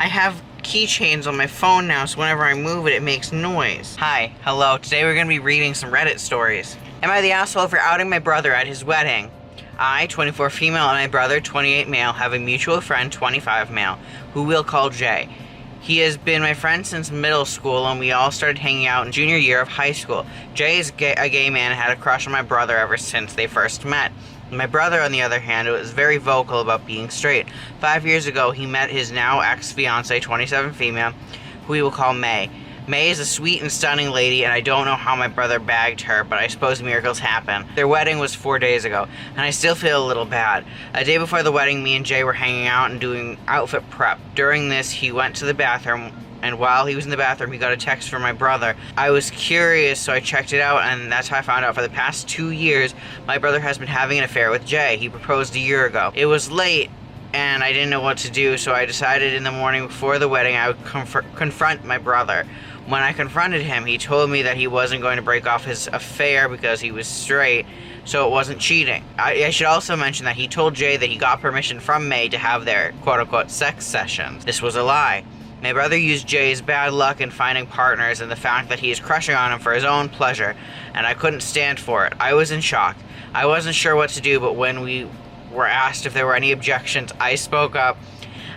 I have keychains on my phone now, so whenever I move it, it makes noise. Hi, hello. Today we're going to be reading some Reddit stories. Am I the asshole for outing my brother at his wedding? I, 24 female, and my brother, 28 male, have a mutual friend, 25 male, who we'll call Jay. He has been my friend since middle school, and we all started hanging out in junior year of high school. Jay is a gay man and had a crush on my brother ever since they first met. My brother, on the other hand, was very vocal about being straight. 5 years ago, he met his now ex-fiancée, 27 female, who we will call May. May is a sweet and stunning lady, and I don't know how my brother bagged her, but I suppose miracles happen. Their wedding was 4 days ago, and I still feel a little bad. A day before the wedding, me and Jay were hanging out and doing outfit prep. During this, he went to the bathroom, and while he was in the bathroom, he got a text from my brother. I was curious, so I checked it out, and that's how I found out for the past 2 years, my brother has been having an affair with Jay. He proposed a year ago. It was late, and I didn't know what to do, so I decided in the morning before the wedding I would confront my brother. When I confronted him, he told me that he wasn't going to break off his affair because he was straight, so it wasn't cheating. I should also mention that he told Jay that he got permission from May to have their quote-unquote sex sessions. This was a lie. My brother used Jay's bad luck in finding partners and the fact that he is crushing on him for his own pleasure, and I couldn't stand for it. I was in shock. I wasn't sure what to do, but when we were asked if there were any objections, I spoke up.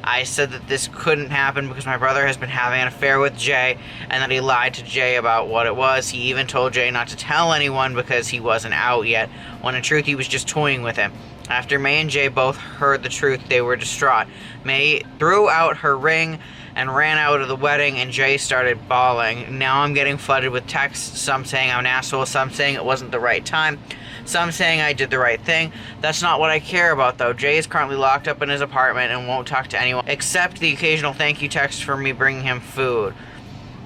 I said that this couldn't happen because my brother has been having an affair with Jay and that he lied to Jay about what it was. He even told Jay not to tell anyone because he wasn't out yet, when in truth he was just toying with him. After May and Jay both heard the truth, they were distraught. May threw out her ring and ran out of the wedding, and Jay started bawling. Now I'm getting flooded with texts, some saying I'm an asshole, some saying it wasn't the right time, some saying I did the right thing. That's not what I care about, though. Jay is currently locked up in his apartment and won't talk to anyone, except the occasional thank you text for me bringing him food.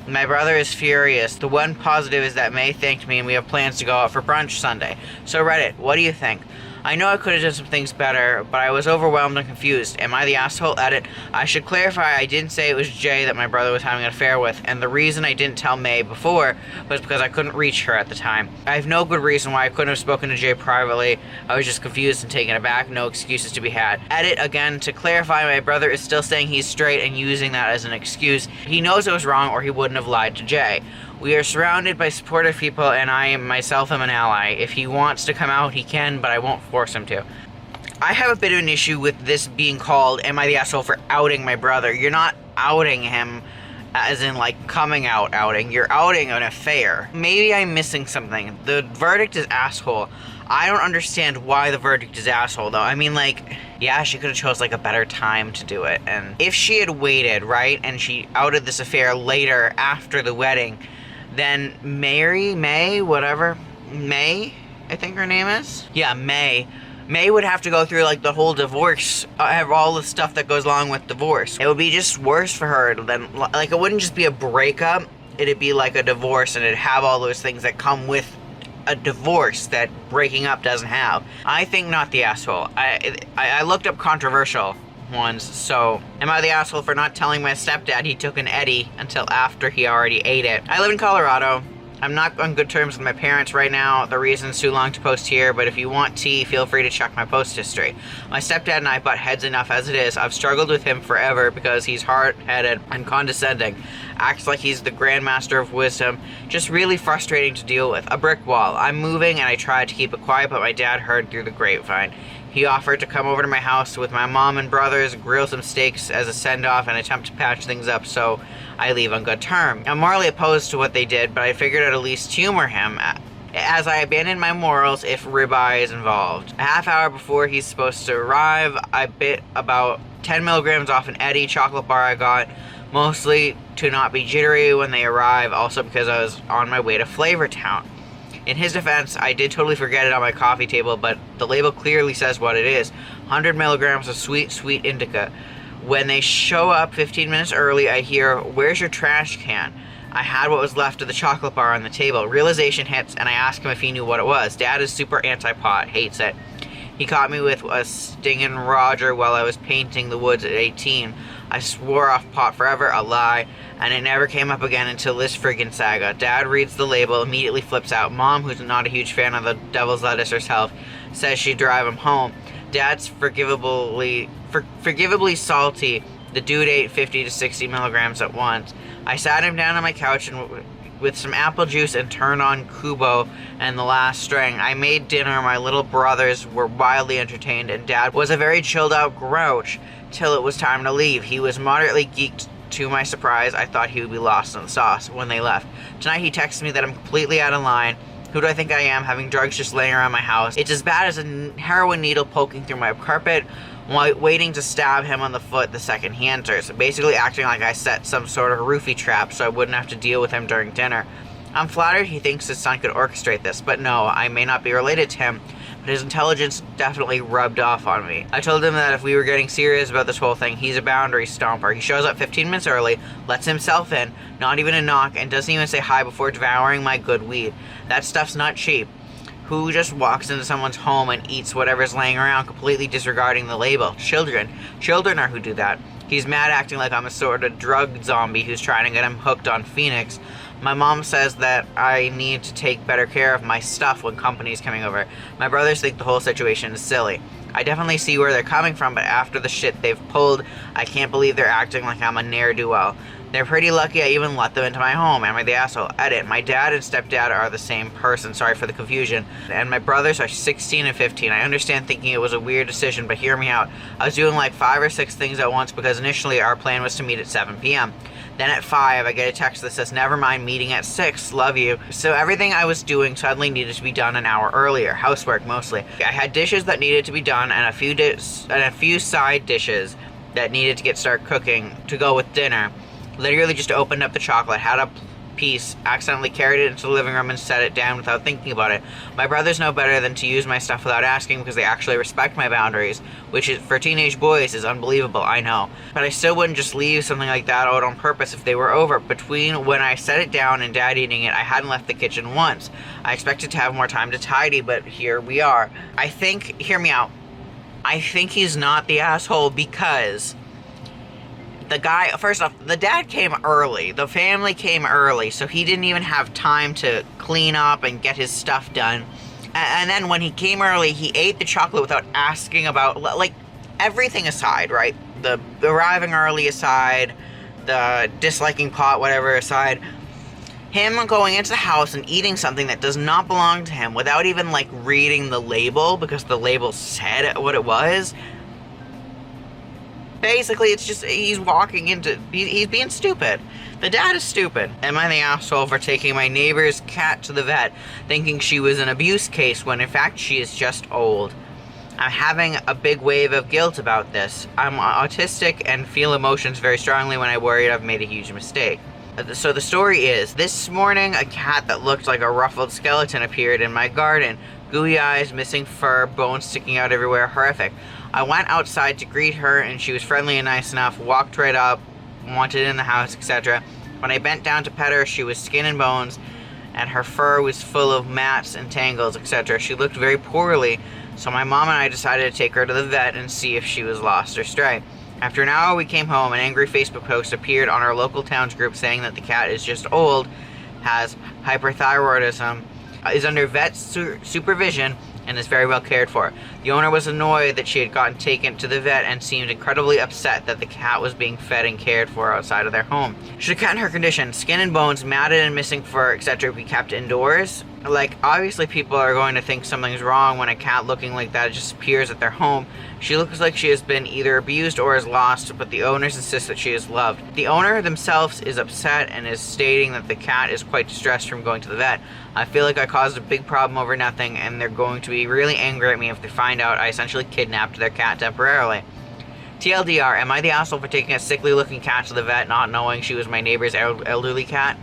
My brother is furious. The one positive is that May thanked me and we have plans to go out for brunch Sunday. So Reddit, what do you think? I know I could have done some things better, but I was overwhelmed and confused. Am I the asshole? Edit. I should clarify I didn't say it was Jay that my brother was having an affair with, and the reason I didn't tell May before was because I couldn't reach her at the time. I have no good reason why I couldn't have spoken to Jay privately. I was just confused and taken aback. No excuses to be had. Edit again. To clarify, my brother is still saying he's straight and using that as an excuse. He knows it was wrong or he wouldn't have lied to Jay. We are surrounded by supportive people, and I myself am an ally. If he wants to come out, he can, but I won't force him to. I have a bit of an issue with this being called, am I the asshole for outing my brother? You're not outing him as in, like, coming out outing. You're outing an affair. Maybe I'm missing something. The verdict is asshole. I don't understand why the verdict is asshole, though. I mean, like, yeah, she could have chose, like, a better time to do it. And if she had waited, right, and she outed this affair later after the wedding, then May, whatever, May, I think her name is? Yeah, May would have to go through, like, the whole divorce, have all the stuff that goes along with divorce. It would be just worse for her than, like, it wouldn't just be a breakup, it'd be like a divorce, and it'd have all those things that come with a divorce that breaking up doesn't have. I think not the asshole. I looked up controversial ones, so am I the asshole for not telling my stepdad he took an Eddie until after he already ate it? I live in Colorado. I'm not on good terms with my parents right now. The reason's too long to post here, but if you want tea, feel free to check my post history. My stepdad and I butt heads enough as it is. I've struggled with him forever because he's hard-headed and condescending. Acts like he's the grandmaster of wisdom. Just really frustrating to deal with. A brick wall. I'm moving and I tried to keep it quiet, but my dad heard through the grapevine. He offered to come over to my house with my mom and brothers, grill some steaks as a send-off, and attempt to patch things up so I leave on good terms. I'm morally opposed to what they did, but I figured I'd at least humor him, as I abandoned my morals if ribeye is involved. A half hour before he's supposed to arrive, I bit about 10 milligrams off an Eddie chocolate bar I got, mostly to not be jittery when they arrive, also because I was on my way to Flavortown. In his defense, I did totally forget it on my coffee table, but the label clearly says what it is. 100 milligrams of sweet, sweet indica. When they show up 15 minutes early, I hear, "Where's your trash can?" I had what was left of the chocolate bar on the table. Realization hits, and I ask him if he knew what it was. Dad is super anti-pot, hates it. He caught me with a stinging Roger while I was painting the woods at 18. I swore off pot forever, a lie, and it never came up again until this friggin' saga. Dad reads the label, immediately flips out. Mom, who's not a huge fan of the devil's lettuce herself, says she'd drive him home. Dad's forgivably salty The dude ate 50 to 60 milligrams at once. I sat him down on my couch and with some apple juice and turned on Kubo and The Last String. I made dinner. My little brothers were wildly entertained, and Dad was a very chilled out grouch till it was time to leave. He was moderately geeked. To my surprise, I thought he would be lost in the sauce when they left. Tonight he texted me that I'm completely out of line. Who do I think I am, having drugs just laying around my house? It's as bad as a heroin needle poking through my carpet while waiting to stab him on the foot the second he enters, basically acting like I set some sort of roofie trap so I wouldn't have to deal with him during dinner. I'm flattered he thinks his son could orchestrate this, but no, I may not be related to him, but his intelligence definitely rubbed off on me. I told him that if we were getting serious about this whole thing, he's a boundary stomper. He shows up 15 minutes early, lets himself in, not even a knock, and doesn't even say hi before devouring my good weed. That stuff's not cheap. Who just walks into someone's home and eats whatever's laying around, completely disregarding the label? Children. Children are who do that. He's mad, acting like I'm a sort of drug zombie who's trying to get him hooked on Phoenix. My mom says that I need to take better care of my stuff when company's coming over. My brothers think the whole situation is silly. I definitely see where they're coming from, but after the shit they've pulled, I can't believe they're acting like I'm a ne'er-do-well. They're pretty lucky I even let them into my home. Am I the asshole? Edit. My dad and stepdad are the same person. Sorry for the confusion. And my brothers are 16 and 15. I understand thinking it was a weird decision, but hear me out. I was doing like 5 or 6 things at once because initially our plan was to meet at 7 p.m. Then at 5, I get a text that says, never mind, meeting at 6, love you. So everything I was doing suddenly needed to be done an hour earlier. Housework, mostly. I had dishes that needed to be done and a few side dishes that needed to start cooking to go with dinner. Literally just opened up the chocolate, had a piece, accidentally carried it into the living room and set it down without thinking about it. My brothers know better than to use my stuff without asking because they actually respect my boundaries, which is, for teenage boys, is unbelievable, I know. But I still wouldn't just leave something like that out on purpose if they were over. Between when I set it down and Dad eating it, I hadn't left the kitchen once. I expected to have more time to tidy, but here we are. Hear me out, I think he's not the asshole because the guy, first off, the dad came early. The family came early, so he didn't even have time to clean up and get his stuff done. And then when he came early, he ate the chocolate without asking about, like, everything aside, right? The arriving early aside, the disliking pot, whatever aside. Him going into the house and eating something that does not belong to him without even, like, reading the label because the label said what it was. Basically, it's just, he's being stupid. The dad is stupid. Am I the asshole for taking my neighbor's cat to the vet, thinking she was an abuse case when in fact she is just old? I'm having a big wave of guilt about this. I'm autistic and feel emotions very strongly when I worry I've made a huge mistake. So the story is, this morning a cat that looked like a ruffled skeleton appeared in my garden. Gooey eyes, missing fur, bones sticking out everywhere, horrific. I went outside to greet her and she was friendly and nice enough, walked right up, wanted in the house, etc. When I bent down to pet her, she was skin and bones and her fur was full of mats and tangles, etc. She looked very poorly, so my mom and I decided to take her to the vet and see if she was lost or stray. After an hour we came home. An angry Facebook post appeared on our local towns group saying that the cat is just old, has hyperthyroidism, is under vet supervision, and is very well cared for. The owner was annoyed that she had gotten taken to the vet and seemed incredibly upset that the cat was being fed and cared for outside of their home. Should a cat in her condition, skin and bones, matted and missing fur, etc., be kept indoors? Like, obviously people are going to think something's wrong when a cat looking like that just appears at their home. She looks like she has been either abused or is lost, but the owners insist that she is loved. The owner themselves is upset and is stating that the cat is quite distressed from going to the vet. I feel like I caused a big problem over nothing, and they're going to be really angry at me if they find out I essentially kidnapped their cat temporarily. TLDR, am I the asshole for taking a sickly looking cat to the vet not knowing she was my neighbor's elderly cat?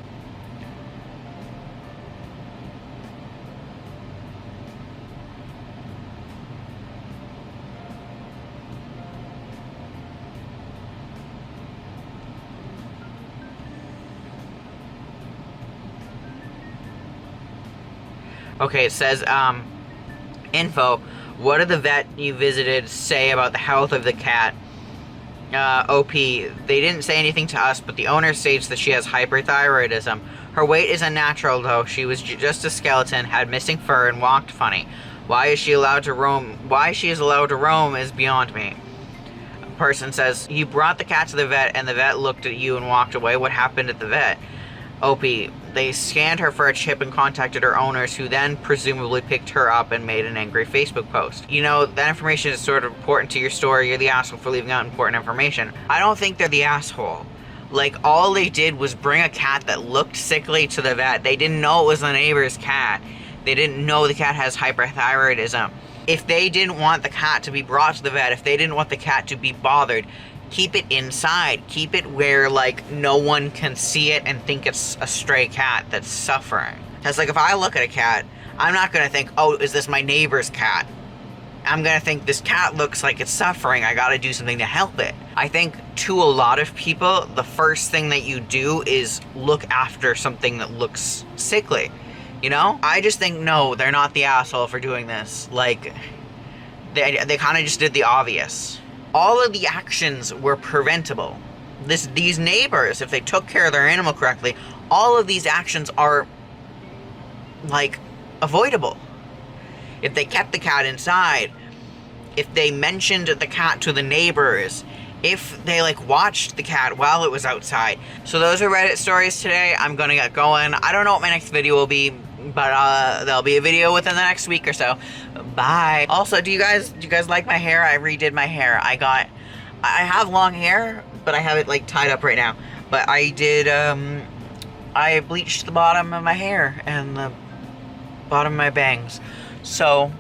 Okay, it says, info, what did the vet you visited say about the health of the cat? OP, they didn't say anything to us, but the owner states that she has hyperthyroidism. Her weight is unnatural, though. She was just a skeleton, had missing fur, and walked funny. Why she is allowed to roam is beyond me. person says, you brought the cat to the vet and the vet looked at you and walked away. What happened at the vet? Opie, they scanned her for a chip and contacted her owners, who then presumably picked her up and made an angry Facebook post. You know, that information is sort of important to your story. You're the asshole for leaving out important information. I don't think they're the asshole. Like, all they did was bring a cat that looked sickly to the vet. They didn't know it was the neighbor's cat. They didn't know the cat has hyperthyroidism. If they didn't want the cat to be brought to the vet, if they didn't want the cat to be bothered, keep it inside. Keep it where, like, no one can see it and think it's a stray cat that's suffering. Because, like, if I look at a cat, I'm not going to think, oh, is this my neighbor's cat? I'm going to think, this cat looks like it's suffering. I got to do something to help it. I think to a lot of people, the first thing that you do is look after something that looks sickly. You know? I just think, no, they're not the asshole for doing this. Like, they kind of just did the obvious. All of the actions were preventable. These neighbors, if they took care of their animal correctly, all of these actions are, like, avoidable. If they kept the cat inside, if they mentioned the cat to the neighbors, if they, like, watched the cat while it was outside. So those are Reddit stories today. I'm gonna get going. I don't know what my next video will be, but there'll be a video within the next week or so. Bye. Also, do you guys like my hair? I redid my hair. I have long hair, but I have it, like, tied up right now. But I did, I bleached the bottom of my hair and the bottom of my bangs. So